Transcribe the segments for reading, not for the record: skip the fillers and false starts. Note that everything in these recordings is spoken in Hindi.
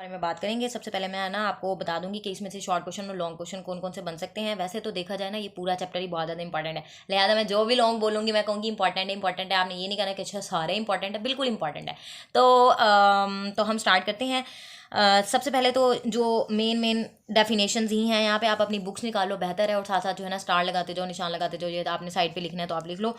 बारे में बात करेंगे। सबसे पहले मैं ना आपको बता दूंगी कि इसमें से शॉर्ट क्वेश्चन और लॉन्ग क्वेश्चन कौन कौन से बन सकते हैं। वैसे तो देखा जाए ना ये पूरा चैप्टर ही बहुत ज़्यादा इंपॉर्टेंट है, लिहाजा मैं जो भी लॉन्ग बोलूँगी मैं कहूँगी इंपॉर्टेंट है। आपने ये नहीं कहना कि अच्छा सारे इंपॉर्टेंट है, बिल्कुल इंपॉर्टेंट है। तो हम स्टार्ट करते हैं। सबसे पहले तो जो मेन डेफिनेशंस ही हैं यहाँ पे, आप अपनी बुक्स निकालो बेहतर है, और साथ साथ जो है ना स्टार लगाते जाओ, निशान लगाते जाओ। ये आपने साइड पे लिखना है तो आप लिख लो,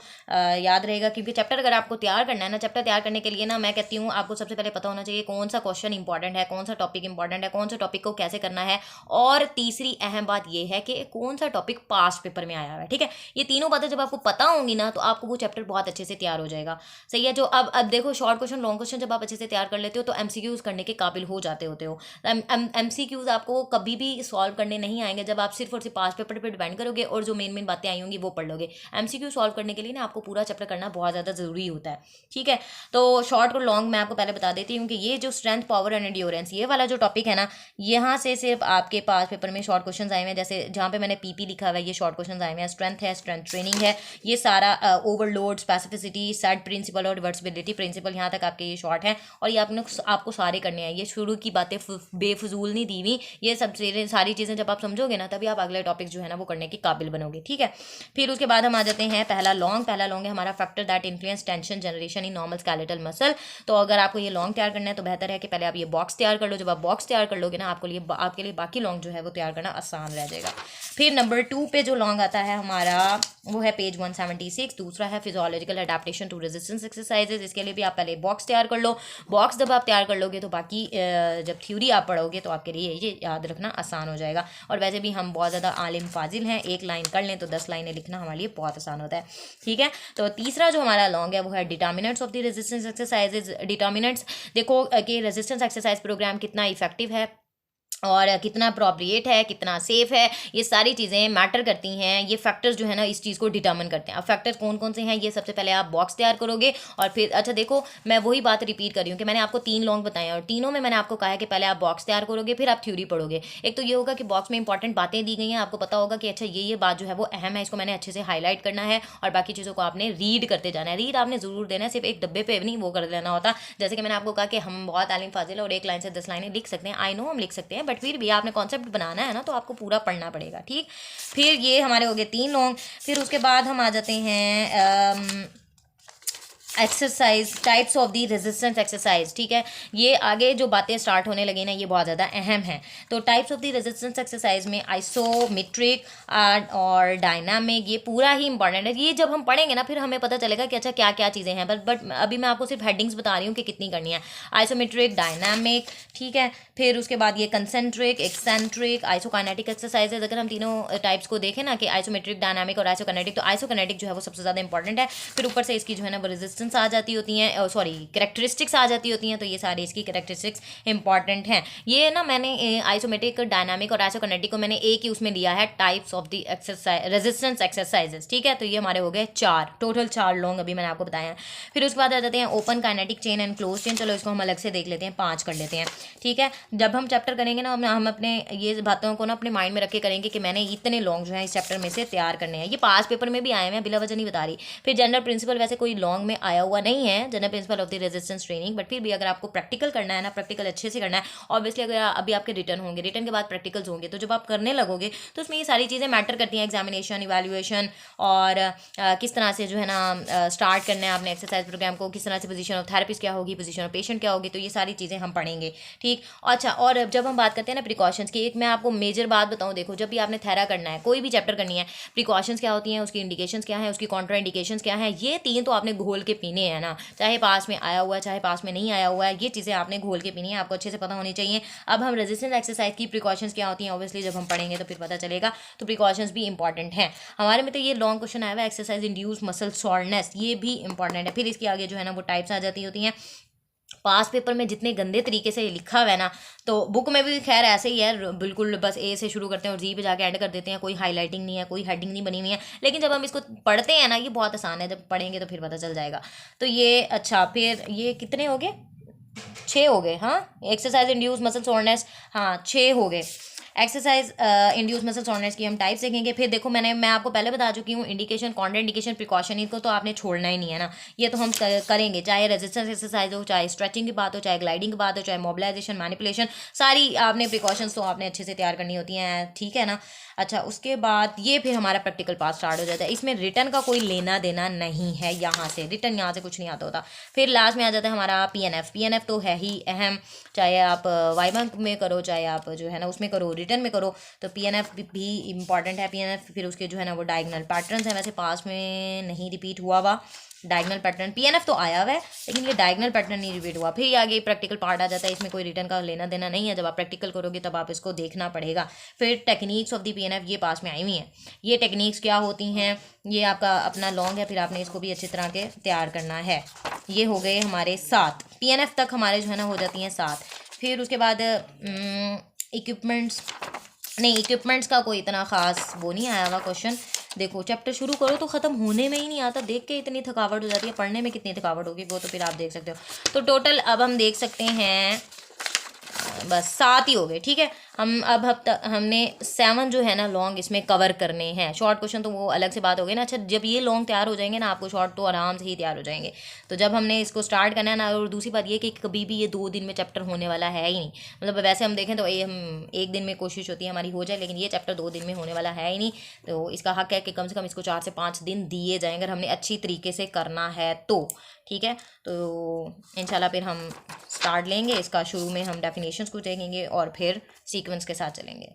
याद रहेगा। क्योंकि चैप्टर अगर आपको तैयार करना है ना, चैप्टर तैयार करने के लिए ना मैं कहती हूँ आपको सबसे पहले पता होना चाहिए कौन सा क्वेश्चन इंपॉर्टेंट है, कौन सा टॉपिक इंपॉर्टेंट है, कौन सा टॉपिक को कैसे करना है, और तीसरी अहम बात यह है कि कौन सा टॉपिक पास्ट पेपर में आया हुआ है। ठीक है, ये तीनों बातें जब आपको पता होंगी ना तो आपको वो चैप्टर बहुत अच्छे से तैयार हो जाएगा। सही है। जो अब देखो शॉर्ट क्वेश्चन लॉन्ग क्वेश्चन जब आप अच्छे से तैयार कर लेते हो तो एमसीक्यूज करने के काबिल हो जाते होते हो। एमसीक्यूज आपको कभी भी सॉल्व करने नहीं आएंगे जब आप सिर्फ और सिर्फ पास पेपर पे डिपेंड करोगे और जो मेन बातें आई होंगी वो पढ़ लोगे। एमसीक्यू सॉल्व करने के लिए ना आपको पूरा चैप्टर करना बहुत ज़्यादा जरूरी होता है। ठीक है, तो शॉर्ट और लॉन्ग मैं आपको पहले बता देती हूँ कि ये जो स्ट्रेंथ पावर एंड एंड्योरेंस ये वाला जो टॉपिक है ना, यहाँ से सिर्फ आपके पास पेपर में शॉर्ट क्वेश्चन आए हुए हैं। जैसे जहाँ पे मैंने पीपी लिखा हुआ है ये शॉर्ट क्वेश्चन आए हुए हैं। स्ट्रेंथ है, स्ट्रेंथ ट्रेनिंग है, ये सारा ओवरलोड, स्पेसिफिसिटी, सेट प्रिंसिपल और रिवर्सिबिलिटी प्रिंसिपल, यहाँ तक आपके ये शॉर्ट है। और ये आपको सारे करने हैं। ये शुरू की बातें बेफजूल नहीं दी हुई, ये सब सारी चीज़ें जब आप समझोगे ना तभी आप अगले टॉपिक जो है ना वो करने के काबिल बनोगे। ठीक है, फिर उसके बाद हम आ जाते हैं पहला लॉन्ग है हमारा factor that influence tension generation in normal skeletal muscle. तो अगर आपको ये लॉन्ग तैयार करना है तो बेहतर है कि पहले आप ये बॉक्स तैयार कर लो। जब आप बॉक्स तैयार कर लोगे ना आपके लिए बाकी लॉन्ग जो है वो तैयार करना आसान रह जाएगा। फिर नंबर 2 पे जो लॉन्ग आता है हमारा वो है पेज 176। दूसरा है physiological adaptation to resistance exercises. इसके लिए भी आप पहले बॉक्स तैयार कर लो। बॉक्स जब आप तैयार कर लोगे तो बाकी जब थ्योरी आप पढ़ोगे तो आपके लिए ये याद रखना आसान हो जाएगा। और वैसे भी हम बहुत ज़्यादा आलिम फाजिल हैं, एक लाइन कर लें तो 10 लाइनें लिखना हमारे लिए बहुत आसान होता है। ठीक है, तो तीसरा जो हमारा लॉन्ग है वो है determinants of the resistance exercises. Determinants देखो कि रेजिस्टेंस एक्सरसाइज प्रोग्राम कितना इफेक्टिव है और कितना अप्रोप्रिएट है, कितना सेफ है, ये सारी चीज़ें मैटर करती हैं। ये फैक्टर्स जो है ना इस चीज़ को डिटर्मिन करते हैं। अब फैक्टर्स कौन कौन से हैं ये सबसे पहले आप बॉक्स तैयार करोगे और फिर अच्छा देखो मैं वही बात रिपीट कर रही हूँ कि मैंने आपको 3 लॉन्ग बताए और तीनों में मैंने आपको कहा है कि पहले आप बॉक्स तैयार करोगे फिर आप थ्योरी पढ़ोगे। एक तो ये होगा कि बॉक्स में इंपॉर्टेंट बातें दी गई हैं, आपको पता होगा कि अच्छा ये बात जो है वो अहम है, इसको मैंने अच्छे से हाईलाइट करना है और बाकी चीज़ों को आपने रीड करते जाना है। रीड आपने ज़रूर देना है, सिर्फ एक डब्बे पे नहीं वो कर देना होता। जैसे कि मैंने आपको कहा कि हम बहुत आलिम फाजिल और एक लाइन से 10 लाइनें लिख सकते हैं, आई नो हम लिख सकते हैं, बट फिर भी आपने कॉन्सेप्ट बनाना है ना तो आपको पूरा पढ़ना पड़ेगा। ठीक, फिर ये हमारे हो गए 3 लॉन्ग। फिर उसके बाद हम आ जाते हैं exercise types of the resistance exercise. ठीक है, ये आगे जो बातें स्टार्ट होने लगी ना ये बहुत ज़्यादा अहम है। तो types of the resistance exercise में आइसोमेट्रिक और डायनामिक ये पूरा ही इंपॉर्टेंट है। ये जब हम पढ़ेंगे ना फिर हमें पता चलेगा कि अच्छा क्या क्या चीज़ें हैं, बट अभी मैं आपको सिर्फ हेडिंग्स बता रही हूँ कि कितनी करनी है। आइसोमेट्रिक, डायनामिक, ठीक है, फिर उसके बाद ये कंसेंट्रिक, एक्सेंट्रिक, आइसोकाइनेटिक एक्सरसाइजेज। अगर हम तीनों टाइप्स को देखें ना कि आइसोमेट्रिक, डायनामिक और आइसोकाइनेटिक, तो आइसोकाइनेटिक जो है वो सबसे ज़्यादा इंपॉर्टेंट है। फिर ऊपर से इसकी जो है ना वो रेजिस्टेंस आ जाती होती हैं, सॉरी कैरेक्टरिस्टिक्स आ जाती होती हैं, तो ये सारी इसकी कैरेक्टरिस्टिक्स इंपॉर्टेंट हैं। ये ना मैंने आइसोमेट्रिक, डायनामिक और आइसोकाइनेटिक को मैंने एक ही उसमें लिया है types of the exercise resistance exercises. ठीक है, तो ये हमारे हो गए 4 टोटल 4 लॉन्ग अभी मैंने आपको बताया है। फिर उसके बाद आ जाते हैं open kinetic chain and close chain. चलो इसको हम अलग से देख लेते हैं, 5 कर लेते हैं। ठीक है, जब हम चैप्टर करेंगे ना हम अपने ये बातों को ना अपने माइंड में रख के करेंगे कि मैंने इतने लॉन्ग जो है इस चैप्टर में से तैयार करने हैं। ये पास पेपर में भी आए हुए हैं, बिला वजह नहीं बता रही। फिर जनरल प्रिंसिपल वैसे कोई लॉन्ग में आया हुआ नहीं है, general principle of the resistance training, but फिर भी अगर आपको प्रैक्टिकल करना है ना, प्रैक्टिकल अच्छे से करना है, ऑब्वियसली अगर अभी आपके रिटर्न होंगे, रिटर्न के बाद प्रैक्टिकल्स होंगे, तो जब आप करने लगोगे तो उसमें ये सारी चीज़ें मैटर करती हैं। एग्जामिनेशन, इवैल्यूएशन और किस तरह से जो है ना स्टार्ट करना है आपने एक्सरसाइज प्रोग्राम को, किस तरह से पोजीशन ऑफ थेरेपिस्ट क्या होगी, पोजीशन ऑफ पेशेंट क्या होगी, तो ये सारी चीज़ें हम पढ़ेंगे। ठीक, अच्छा, और जब हम बात करते हैं ना प्रिकॉशंस की, एक मैं आपको मेजर बात बताऊँ, देखो जब भी आपने थेरा करना है, कोई भी चैप्टर करनी है, प्रिकॉशंस क्या होती हैं, उसकी इंडिकेशंस क्या है, उसकी कॉन्ट्रा इंडिकेशंस क्या है, ये 3 तो आपने घोल के पीने हैं ना, चाहे पास में आया हुआ है चाहे पास में नहीं आया हुआ है, ये चीज़ें आपने घोल के पीनी है, आपको अच्छे से पता होनी चाहिए। अब हम रेजिस्टेंस एक्सरसाइज की प्रिकॉशंस क्या होती हैं ऑब्वियसली जब हम पढ़ेंगे तो फिर पता चलेगा, तो प्रिकॉशंस भी इंपॉर्टेंट हैं हमारे में। तो ये लॉन्ग क्वेश्चन आया हुआ है एक्सरसाइज इंड्यूस मसल सॉरनेस, ये भी इंपॉर्टेंट है। फिर इसके आगे जो है ना वो टाइप्स आ जाती होती हैं। पास पेपर में जितने गंदे तरीके से लिखा हुआ है ना, तो बुक में भी खैर ऐसे ही है, बिल्कुल बस ए से शुरू करते हैं और जी पे जाके एंड कर देते हैं, कोई हाईलाइटिंग नहीं है, कोई हेडिंग नहीं बनी हुई है। लेकिन जब हम इसको पढ़ते हैं ना ये बहुत आसान है, जब पढ़ेंगे तो फिर पता चल जाएगा। तो ये अच्छा, फिर ये कितने हो गए, 6 हो गए। हाँ, एक्सरसाइज इंड्यूस मसल सोरनेस, हाँ 6 हो गए। एक्सरसाइज इंड्यूस मसल सोरनेस की हम टाइप्स देखेंगे। फिर देखो मैं आपको पहले बता चुकी हूँ इंडिकेशन, कॉन्ट्रा इंडिकेशन, प्रिकॉशन, इनको तो आपने छोड़ना ही नहीं है ना, ये तो हम करेंगे, चाहे रेजिस्टेंस एक्सरसाइज हो, चाहे स्ट्रेचिंग की बात हो, चाहे ग्लाइडिंग की बात हो, चाहे मोबिलाइजेशन, मैनिपुलेशन, सारी आपने प्रिकॉशंस तो आपने अच्छे से तैयार करनी होती हैं, ठीक है ना। अच्छा, उसके बाद ये फिर हमारा प्रैक्टिकल पार्ट स्टार्ट हो जाता है। इसमें रिटर्न का कोई लेना देना नहीं है, यहाँ से रिटर्न, यहाँ से कुछ नहीं आता होता। फिर लास्ट में आ जाता है हमारा पीएनएफ। पीएनएफ तो है ही अहम, चाहे आप वाइवा में करो, चाहे आप जो है ना उसमें करो, रिटर्न में करो, तो पीएनएफ भी इंपॉर्टेंट है। पीएनएफ फिर उसके जो है ना वो डायगोनल पैटर्न्स हैं, वैसे पास में नहीं रिपीट हुआ डायगोनल पैटर्न। पीएनएफ तो आया हुआ है लेकिन ये डायगोनल पैटर्न नहीं रिपीट हुआ। फिर आगे प्रैक्टिकल पार्ट आ जाता है, इसमें कोई रिटर्न का लेना देना नहीं है, जब आप प्रैक्टिकल करोगे तब आप इसको देखना पड़ेगा। फिर टेक्निक्स ऑफ द पीएनएफ ये पास में आई हुई हैं। ये टेक्निक्स क्या होती हैं, ये आपका अपना लॉन्ग है, फिर आपने इसको भी अच्छी तरह के तैयार करना है। ये हो गए हमारे 7 पीएनएफ तक, हमारे जो है ना हो जाती हैं 7। फिर उसके बाद इक्विपमेंट्स, नहीं इक्विपमेंट्स का कोई इतना ख़ास वो नहीं आया हुआ क्वेश्चन। देखो चैप्टर शुरू करो तो ख़त्म होने में ही नहीं आता, देख के इतनी थकावट हो जाती है, पढ़ने में कितनी थकावट होगी वो तो फिर आप देख सकते हो। तो टोटल अब हम देख सकते हैं बस 7 ही हो गए, ठीक है। हम अब हमने 7 जो है ना लॉन्ग इसमें कवर करने हैं। शॉर्ट क्वेश्चन तो वो अलग से बात हो गई ना। अच्छा, जब ये लॉन्ग तैयार हो जाएंगे ना आपको शॉर्ट तो आराम से ही तैयार हो जाएंगे। तो जब हमने इसको स्टार्ट करना है ना, और दूसरी बात ये कि कभी भी ये 2 दिन में चैप्टर होने वाला है ही नहीं। मतलब वैसे हम देखें तो ये हम 1 दिन में कोशिश होती है हमारी हो जाए, लेकिन ये चैप्टर 2 दिन में होने वाला है ही नहीं। तो इसका हक है कि कम से कम इसको 4 से 5 दिन दिए जाएँ, अगर हमने अच्छी तरीके से करना है तो, ठीक है। तो इंशाल्लाह फिर हम स्टार्ट लेंगे इसका, शुरू में हम डेफिनेशंस को देखेंगे और फिर सीक्वेंस के साथ चलेंगे।